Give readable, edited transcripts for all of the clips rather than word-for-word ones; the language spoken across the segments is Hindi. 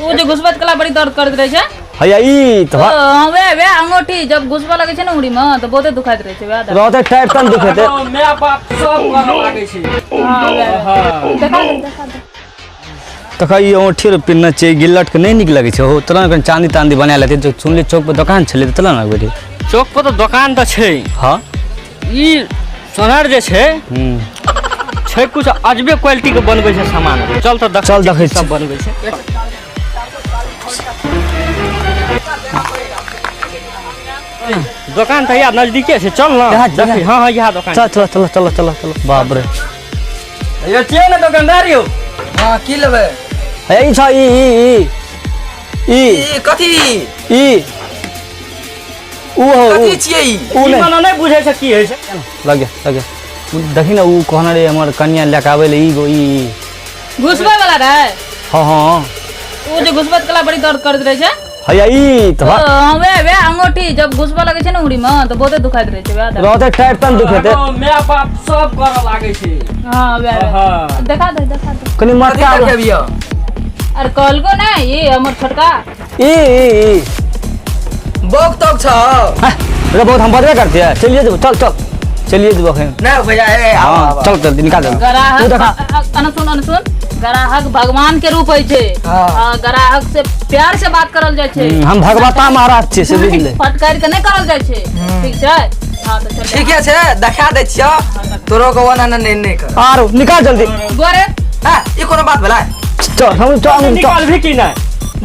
वो जो घुसबत कला बड़ी दर्द करत रहे छे हैया ई तो वे अंगूठी जब घुसबा लगे छे ना उड़ी में तो बहुते दुखाइत रहे छे याद रहते टाइट तन दुखेते मैं बाप सब कर लागे छे हां देखा दे तो कई ओठी रे पिन्ना चे गिल्लट के नहीं निक लगे छे हो तोरा कन चांदी तांदी बना लेते जो सुनले चौक पे दुकान छले तला ना बेटी चौक पर तो दुकान तो छे हां ई सोनार जे छे छे कुछ अजबे क्वालिटी के बनबै छे सामान चल तो चल देखै सब बनबै छे दुकान तो यार नजदीके छे चल ना देखी हां हां यहां दुकान चल चल चल चल चल बाप रे ये छे ना दुकानदार यो हां की लेबे ए छ ई कथी ई ओ कथी छियै ई ई मने नहीं बुझै छे की होय छे लगे देखी ना उ कहना रे हमर कन्या लेके आवे ले ई गो ई घुसबा वाला रहे हां हां वो जो घुसबत कला बड़ी दर्द करत रहे छे हैया ई तो वे अंगूठी जब घुसबा लगे छे ना उड़ी में तो बहुते दुखाइत रहे छे याद रहते टाइट तन दुखेते मैं बाप सब कर लागे छे हां वे देखा दे कनी मत का भैया अरे कल को ना ये हमर छोटका ई बोक तक छ रे बहुत हम बदला करते हैं चलिए चल चलिए जो बखन नहीं भैया ए हां चल चल निकाल दे ग्राहक अनसुन ग्राहक भगवान के रूप होय छे ग्राहक से प्यार से बात करल जाय छे हम भगवता महाराज छे से बुझ ले फटकार के नहीं करल जाय छे ठीक छे हां तो चल ठीक है देखा दे छियो तोरो को वना नहीं कर आरो निकाल जल्दी गोरे हां ई कोनो बात भेला चल हम निकाल भी की ना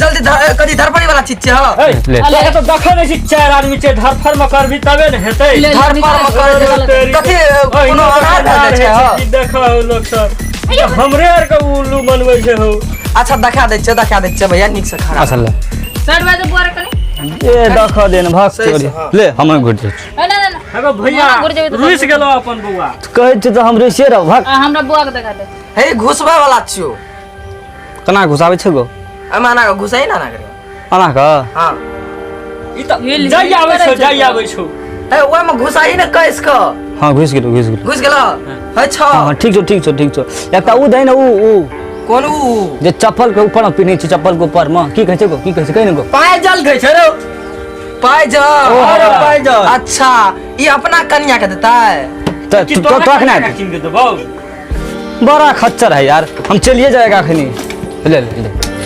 जल्दी कदी धरपड़ी वाला चीज छे हां ले तो देखै नै छी चार आदमी छे धरफर में करबी तबे न हेतै धरफर में कर कथी कोनो आधार दे छे हां देखो लोग सब हमरे आर के उल्लू बनबै छे हो अच्छा देखा दे छे भैया निक से खड़ा असल साइड में जो बोरे कनी ए देखा देन भाग चोरी ले हम घुट जा ना हेगो भैया रुस गेलो अपन बुआ कहै छ त हमरे शेर भाग हमरा बुआ के देखा दे हे घुसबा वाला छियो कना घुसावे छ गो अमाना के घुसाई ना करे आना का हां ई त जाई आबै छौ ए ओय में घुसाई न कैस क हां घुस गेलो घुस गेलो है छ हां ठीक छौ एकटा उ दै न उ कोन उ जे चप्पल के ऊपर में पिन्है छै चप्पल के ऊपर में की कहै छै कहि न गो पायजल कहै छै रे पायजल अरे पायजल अच्छा ई अपना कन्या के देता है तो रखना है किन के देबौ बड़ा खच्चर है यार हम चलिए जाएगा खनी ले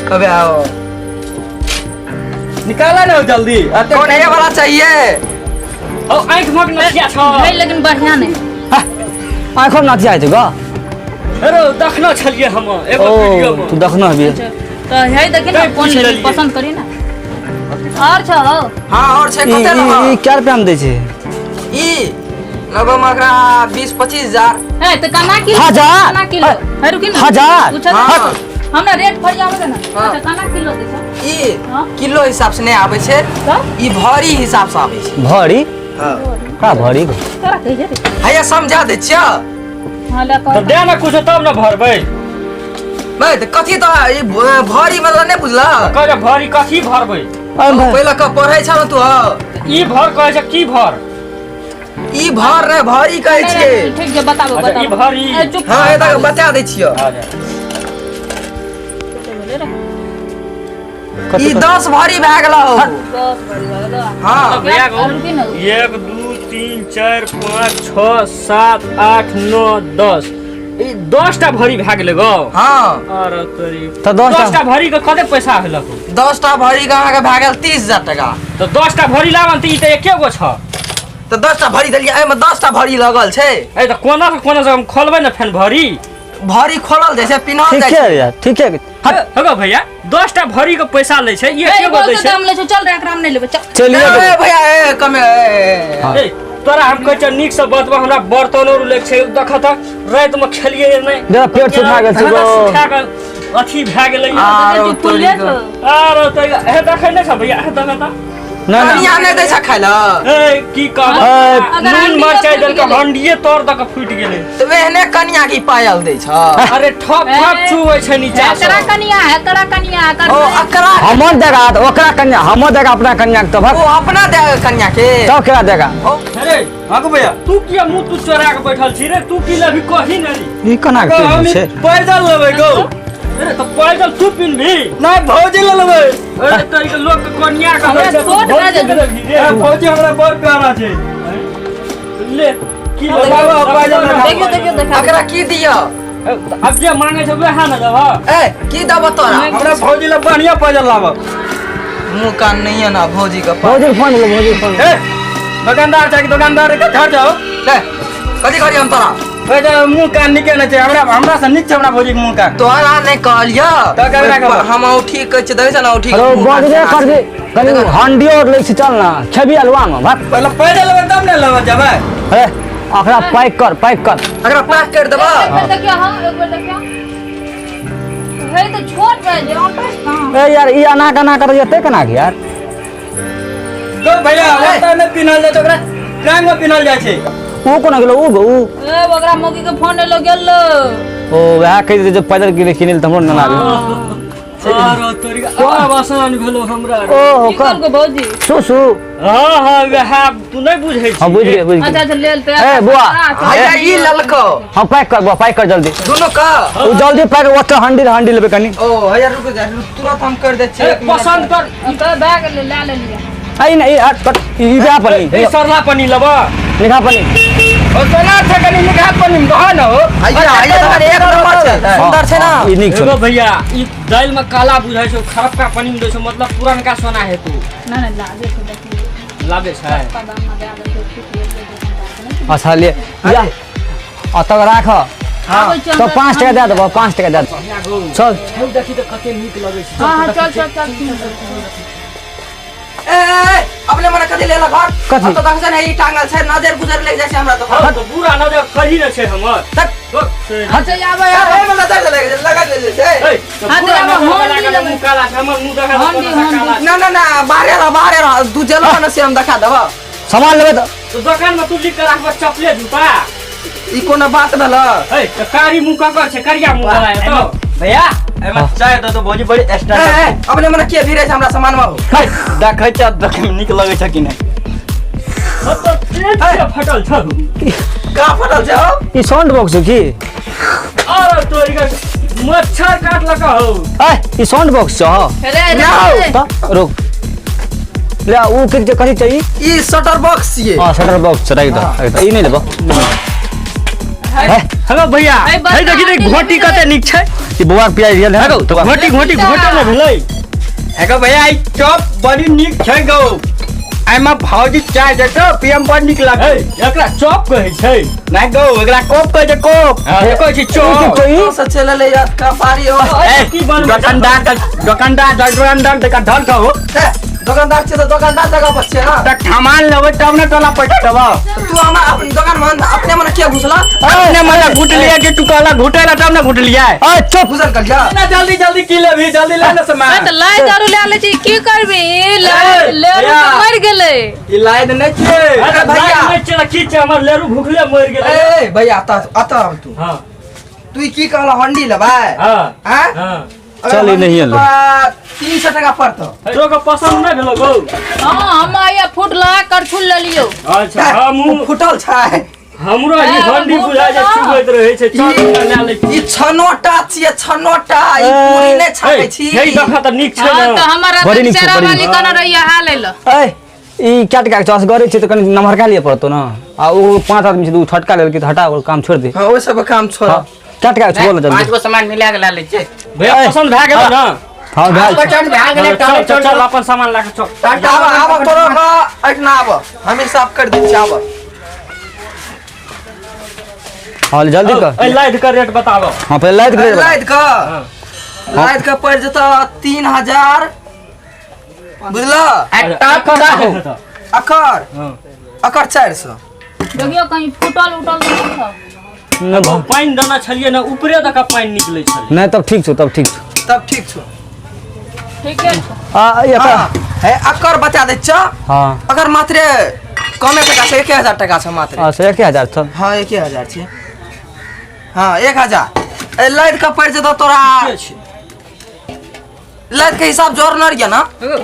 कबे आओ निकाला ना जल्दी कौन है वाला चाहिए ओ आंख मक नथिया छ है लेकिन बढ़िया नहीं आंखों में नथिया है ग अरे देखना छलिए हम एगो वीडियो में तू देखना भी तो है देखि ना कौन ले पसंद करी ना और छ हां और छै कते न ई क्या रुपया में दै छै ई लगभग मगरा 20-25 हजार है तो काना किलो हजार काना किलो है रुकी ना हजार पूछा हमरा रेट फड़ जावे ना अच्छा काना किलो दे छ ई किलो हिसाब से नहीं आवे छै ई भरी हिसाब से आवे छै भरी हां का भरी को तोरा कहि जे हैया समझा दे छियो हां ले तो दे ना कुछ तब ना भरबै नहीं तो कथी तो ई भरी मतलब नहीं बुझला कहे भरी कथी भरबै पहले का पढ़ै छ न तू ई भर कहे छै की भर ई भर रे भरी कहै छै ठीक है बताबो अच्छा ई भरी हां एता बता दै छियो ई 10 भरी भए गेलौ 10 भरी भगलो हां भैया को रुकी ना 1 2 3 4 5 6 7 8 9 10 ई 10 टा भरी भए गेलै गो हां अरे तोरी तो 10 टा भरी के कते पैसा हेलक 10 टा भरी का के भए गेल 30000 टाका तो 10 टा भरी लावन त ई त एके गो छ तो 10 टा भरी देलिए एमे 10 टा भरी लगल छै ए त कोना से कोना से हम खोलबै न फेन भरी खोलल जाय छै पिन्हल जाय ठीक छै है यार ठीक है हेगो भैया 10 टा भरी के पैसा लै छै ये के गो दै छै दाम ले छ चल रे एकरा में नहीं लेबे चल चलिए ए भैया ए कमे ए तोरा हम कहै छ नीक से बतबा हमरा बर्तन और ले छै देख त रात में खेलिए नै जरा पेट सुखा गेल छै गो सुखा के अथी भए गेलै आरो तू ले छ आरो त हे देखै नै छ भैया हे देख त ना कनिया नहीं दै छै खाय ल ए की कहब नून मरचाई दल के हंडिए तोड़ द के फुट गेलै तो एहने कनिया की पायल दै छ अरे ठप ठप छुबै छै नीचा से तेरा कनिया कर ओ अकरा हमर देगा तो ओकरा कन्या हमर देगा अपना कन्या के तो भाग ओ अपना दे कन्या के तो केरा देगा ओ अरे हागो भैया तू किया मुंह तू चोरा के बैठल छी रे तू की लभी कही नहीं ई कना के छै पैदल लेबै गो अरे तो पैदल तू पिन भी नहीं भौजी ले लेबै अरे तो ई लोग के कन्या का हमरा छोट भए जेतै। भौजी हमरा बड़ प्यारा छै ले की बाबा पैदल देखियो देखियो देखा अकरा की दियो अब जे मांगे छै वह ना देबा ए की दब तोरा हमरा भौजी ले बढ़िया पैदल लाब मुंह कान नहीं है ना भौजी का भौजी फोन ले भौजी फोन ए दुकानदार छै दुकानदार के घर जाओ ले कथी करी हम तोरा ओए जे मुंह कान निके न छै हमरा से नीक छै हमरा भौजी के मुंह कान तोरा नहीं कहलियो तो केकरा कहबो? हम ठीक कहै छै देखै छ ना ठीक हेलो बॉडी कर दे कनी हंडी और ले से चल ना छबी अलवा में भाग पहले पैदल लेबै तब ने लेबै जेबै अरे अखरा पैक कर अकरा पैक कर देबा एक बार देखियो हां एक बार देखियो है तो छोट भए जे ऑटोस कहां ए यार ई अना कर जेते कना के यार तो भैया ओता ने पिनल जाय ओकरा रंग में पिनल जाय छै वो कोना गेलो ऊ ए ओकरा मौगी के फोन ले गेल ओ वह कह दे जब पैदल गिरे किनिल त हमरो न लागे अरे तोरी का आवासन भेलो हमरा ओ कौन को भौजी सुसु हां हां वह तू नहीं बुझै छी हां बुझ गए अच्छा अच्छा ले लेते ए बुआ आया ई ललको हां पैक कर जल्दी दोनों का ऊ जल्दी पैक वाटर हंडी लेबे कनी ओ 1000 रुपए दे तुरंत हम कर दे छै पसंद कर तो बैग ले लिया आई नहीं हट कट ई बा पनी ए सरला पनी लेबा निखा पनी ओ सोना छै कनी निकाह पनी में कहा न हो आइया तोहर एक नंबर छै सुंदर छै ना ई निक एगो छ भैया ई दाल में काला बुझाइ छै खराब का पानी में दै छै मतलब पुरानका सोना है तू ना ना लागे तो देखिए लाबे छै दाम में दे दे ठीक है अच्छा ले या अतक राख तो 5 टका दे देबो 5 टका दे चल हम देखी त कते नीक लगे छै हां चल ए अपने मने कथी लेला घर कथी? तो दखन है ई टांगल छै नजर गुजर ले जाय छै हमरा तो हाँ, तो बुरा नजर करी न छै हमर तक अच्छा आबे ए में नजर लगा ले छै ए तो हाँ, तो बुरा अब नजर होंडी लगा के लेबै। मुंह काला छै हमर मुंह देखा होंडी, होंडी। ना ना ना बाहरे रह दू जलो न से हम दिखा देबो सामान लेबे त तो दुकान में तू लिख के रखबा चपले जूता ई कोनो बात भेल ए तो कारी मुंह का छै करिया मुंह वाला है तो भैया एमे चाय तो भौजी बड़ी एक्स्ट्रा ए अपने मने के भिरे छै हमरा सामान में देखै छ देखे में नीक लगै छ कि नहीं तो पेट से फटल छ का फटल छै हो ई साउंड बॉक्स की अरे तोरी का मच्छर काट लगा हो ए ई साउंड बॉक्स छ रे त रुक ले ऊ के कथी चाहिए ई शटर बॉक्स छियै हां शटर बॉक्स राइट ई नहीं लेबो हेलो भैया ए, बस हे देखी आंटी घोटी लगी कते नीक छै ई बुआ पिया गेल है तो घोटी घोटी घोटा न भेलै एगो भैया ई चॉप बड़ी नीक छै गो एमे भौजी चाय दे तो पीएम बड़ नीक ए लागै एकरा चॉप कहै छै नहीं गो एकरा कोप कहै छै कोप देखो छी चॉप तो से चले ले यार का पारी हो ए की बनबै छै? दुकानदार का ढल का हो ए, दुकानदार छै तो दुकानदार जगह पर छै ना त सामान लेबै तब ने टोला पैसा देबो तू हमरा अपन दुकान में अपने मने के घुसला अपने मला घुट लिया कि तू कहला घुटेला तब ने घुट लिया ए चुप घुसल कर जा ना जल्दी जल्दी की लेबी जल्दी ले ले सामान तो लाई दारू ले ले छी की करबी ले भैया। तो मर गेले ई लाइन नहीं छै अरे भैया। भैया मैं चला की छै हमर लेरू भूखले मर गेलै ए भैया आता तू हां तू ई की कहला हंडी लेबै हां हैं हां चल ई नहीं ले 300 टका पड़तो तो का पसंद नहीं भेलो गो हां हम आया फुटला करछुल ले लियो अच्छा हम फुटल छै हमरो ई हंडी बुझा जे चुबैत रहै छै चल ले ले ई छनोटा छियै छनोटा ई पूरी नै छाकै छी हे देखा त नीक छै हां तो ना हमारा बड़ी नीक छै, चेहरा बड़ी वाली कना रहिया हाल ले ए ई क्या टका चॉस करे छै त कनी नमहरका लिए पड़तो ना आ ओ 5 आदमी छै तू छटका लेके त हटा और काम छोड़ दे हां ओइ सब काम छोड़ हां क्या टका छै बोल जल्दी 5 गो सामान मिला के ला ले छै भैया पसंद भए गेल ना हां भाई बचन भाग ले चल चल चल अपन सामान ला के चल आब तोरो का अटना आब हम हिसाब कर दै छी आब हां जल्दी कर ए लाइट का रेट बताओ हां पहले लाइट कर लाइट का पड़ जता 3000 बुझला अकर अकर 400 देखियो कहीं फुटल उटल नहीं था न भाई पानी दाना छलिए ना ऊपरे तक पानी निकले छले नहीं तब ठीक छौ तब ठीक छौ तब ठीक छौ ठीक है आ ये का है अकर बता दे छ हां अगर मात्र कमे टका से 1000 टका छ मात्र अच्छा 1000 छ हां 1000 छै हां 1000 ए लाइट का पड़ जता तोरा छै। 1 लाख के हिसाब जोड़ न रहिए ना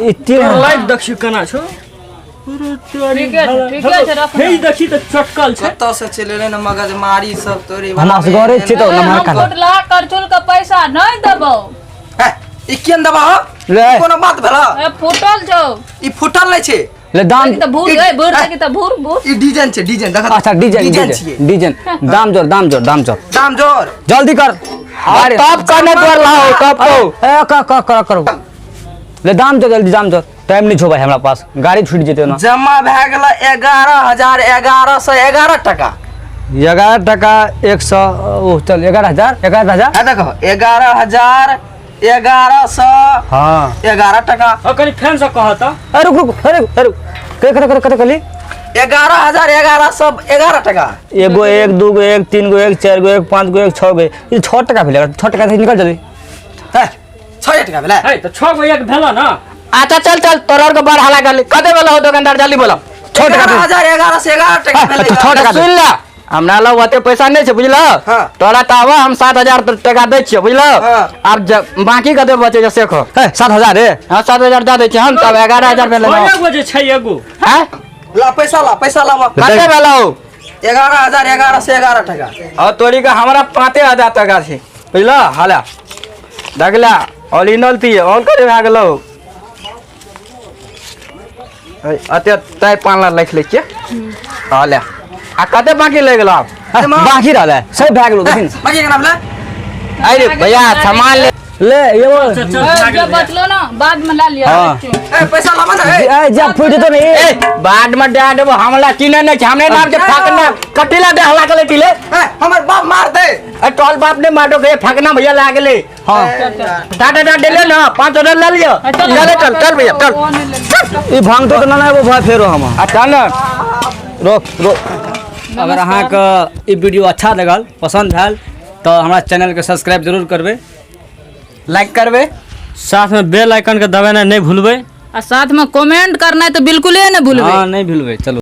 ई तोर लाइट देखियो केना छौ 3000 3000 के 3 लाख 3000 के ठीक है रख हे देखी त चटकल छै कत से चले न मगज मारी सब तोरे हम असगरे छी तो नमहर हम का फुटला करचुल का पैसा नहीं देबो ई केन दबा ले कोनो बात भेला ए फुटल छौ ई फुटल नै छै ले दाम त भूर गए भूर के त भूर भूर ई डिजाइन छै डिजाइन देख अच्छा डिजाइन छियै डिजाइन दाम जोर दाम जोर जल्दी कर अरे तब करने द्वार लाओ तब को ए करो ले दाम जोर जल्दी दाम जोर टाइम नहीं छो भाई हमरा पास गाड़ी छूट जेते ना जमा भए गेल 11,1111 टका 11 टका 100 ओ चल 11,000 11,000 है देखो 11,1100 हां 11 टका कनी फैन से कह त अरे रुक कते कली 11,1111 टका एगो 1 2 गो 1 3 गो 1 4 गो 1 5 गो 1 6 गो ये 6 टका भेले 6 टका से निकल जल्दी है 6 टका भेलै है त 6 गो एक भेला ना अच्छा चल तोरर के बड़ हला कर कते भेलो दुकानदार जल्दी बोलो 6 टका 11,1111 टका भेलै 6 टका सुन ले हमरा लग ओते पैसा नहीं है बुझल हाँ। तोरा तो आवा हम 7,000 टका दे छियै बुझल हाँ। अब बाकी कते बचे से देखो 7,000 रे हाँ 7,000 दे छियै हम तब 11,000 भेल एगो जे छै एगो हैं ला पैसा ला कते भेल हो 11,1111 टका और तोरी का हमरा 5,000 टका छै बुझल हाला देखला ओरिजिनल थी और करे भए गेलो अते तय 5 लाख लिख ले छियै हाला आ कते बाकी ले गेलो बाकी रहले सब भए गेलो देखिन बाकी केना भेलै अरे भैया सामान ले ले ये जो बचलो ना बाद में ला लिया हाँ। ए पैसा लामा ना ए ए जा फुट तो नहीं ए बाद में दे देबो हमला किने नहीं हमने नाम के फाकना कटिला दे हला के तिले ए हमर बाप मार दे ए टोल बाप ने मारो के फाकना भैया ला गेले हां टाटा दे ले ना 5,000 ले लियो चल भैया चल ई भांग तो ना वो भाई फेरो हम आ चल रोक अगर अहाँ के ई वीडियो अच्छा लगल पसंद भेल तो हमरा चैनल के सब्सक्राइब जरूर करबे लाइक करबे साथ में बेल आइकन के दबाना नहीं भूलबे और साथ में कमेंट करना है तो बिल्कुल ही नहीं भूलबे हां नहीं भूलबे चलो।